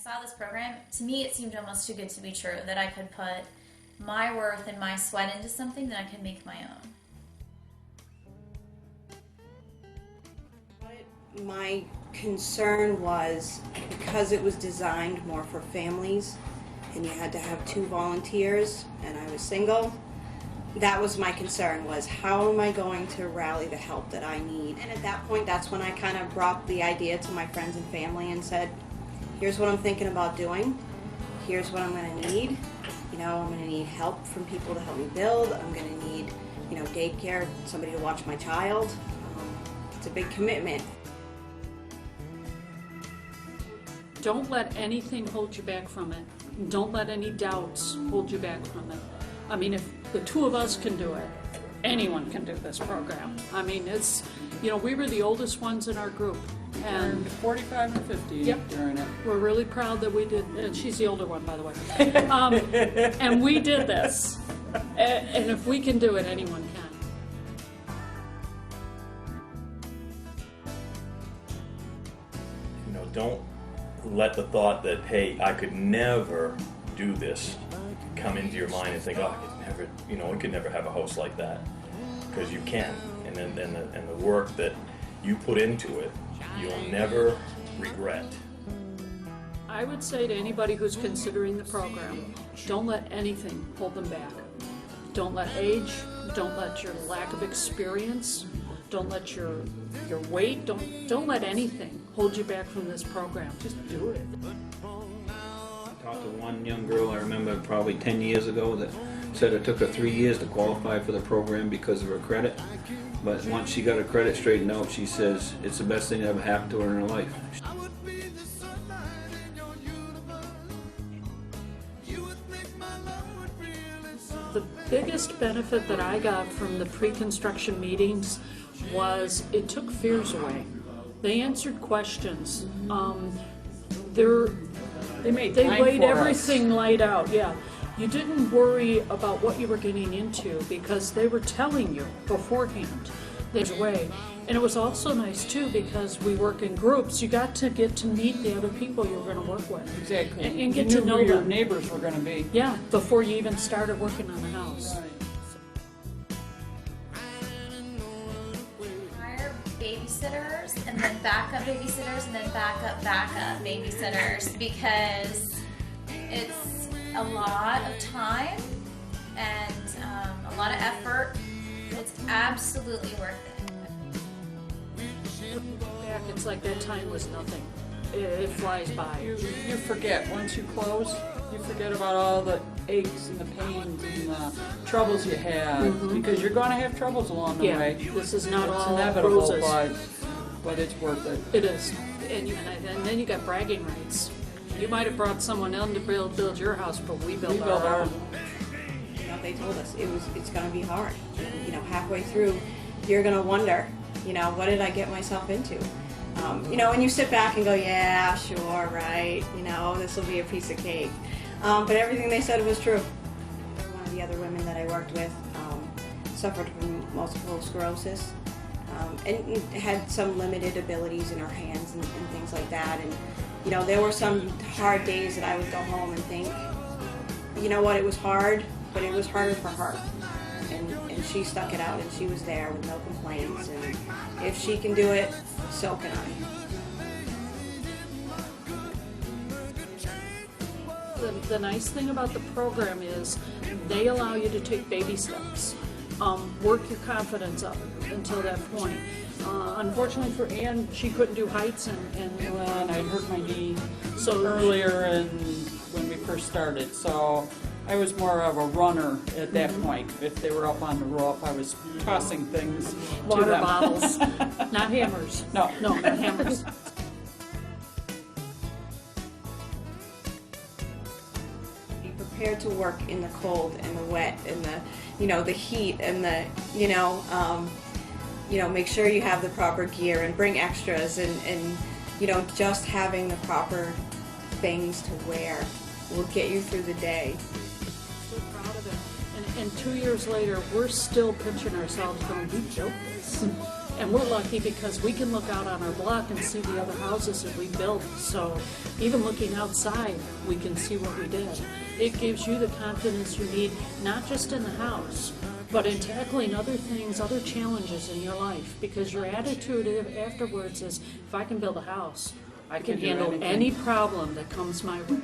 saw this program, to me it seemed almost too good to be true, that I could put my worth and my sweat into something that I could make my own. My concern was, because it was designed more for families and you had to have 2 volunteers and I was single, that was my concern, was how am I going to rally the help that I need? And at that point, that's when I kind of brought the idea to my friends and family and said, here's what I'm thinking about doing. Here's what I'm going to need. You know, I'm going to need help from people to help me build. I'm going to need, you know, daycare, somebody to watch my child. It's a big commitment. Don't let anything hold you back from it. Don't let any doubts hold you back from it. I mean, if the 2 of us can do it, anyone can do this program. I mean, it's, you know, we were the oldest ones in our group. And 45 and 50 yep, during it. We're really proud that we did, and she's the older one, by the way. And we did this. And if we can do it, anyone can. You know, don't let the thought that, hey, I could never do this come into your mind and think, oh, I could never, you know, we could never have a house like that. Because you can. And then the work that you put into it, you'll never regret. I would say to anybody who's considering the program, don't let anything hold them back. Don't let age, don't let your lack of experience, don't let your weight, don't let anything hold you back from this program. Just do it. I talked to one young girl I remember probably 10 years ago that said it took her 3 years to qualify for the program because of her credit. But once she got her credit straightened out, she says it's the best thing that ever happened to her in her life. The biggest benefit that I got from the pre-construction meetings was it took fears away. They answered questions. They laid everything laid out. Yeah, you didn't worry about what you were getting into because they were telling you beforehand. There's a way. And it was also nice too because we work in groups. You got to meet the other people you were going to work with. Exactly. And get to know who your them. neighbors were going to be. Yeah, before you even started working on the house. Hire babysitters and then backup babysitters and then backup babysitters, because it's a lot of time and a lot of effort. It's absolutely worth it. Back, it's like that time was nothing. It flies by. You forget. Once you close, you forget about all the aches and the pains and the troubles you had, because you're going to have troubles along the way. This is not it's all inevitable, roses. but it's worth it. It is. And then you got bragging rights. You might have brought someone in to build your house, but we built our own. You know, they told us it's going to be hard. And, you know, halfway through, you're going to wonder, you know, what did I get myself into? You know, and you sit back and go, yeah, sure, right, you know, this will be a piece of cake. But everything they said was true. One of the other women that I worked with suffered from multiple sclerosis and had some limited abilities in her hands and things like that. And, you know, there were some hard days that I would go home and think, you know what, it was hard, but it was harder for her. And she stuck it out, and she was there with no complaints. And if she can do it, so can I. The nice thing about the program is they allow you to take baby steps. Work your confidence up until that point. Unfortunately for Ann, she couldn't do heights, and I hurt my knee earlier when we first started, so I was more of a runner at that point. If they were up on the rope, I was tossing things water to them. bottles, not hammers. No, not hammers. Be prepared to work in the cold and the wet and the, you know, the heat and the, you know, make sure you have the proper gear and bring extras and you know, just having the proper things to wear will get you through the day. So proud of it. And 2 years later, we're still pinching ourselves going, we built this. And we're lucky because we can look out on our block and see the other houses that we built. So even looking outside, we can see what we did. It gives you the confidence you need, not just in the house, but in tackling other things, other challenges in your life. Because your attitude afterwards is, if I can build a house, I can do handle anything. any problem that comes my way.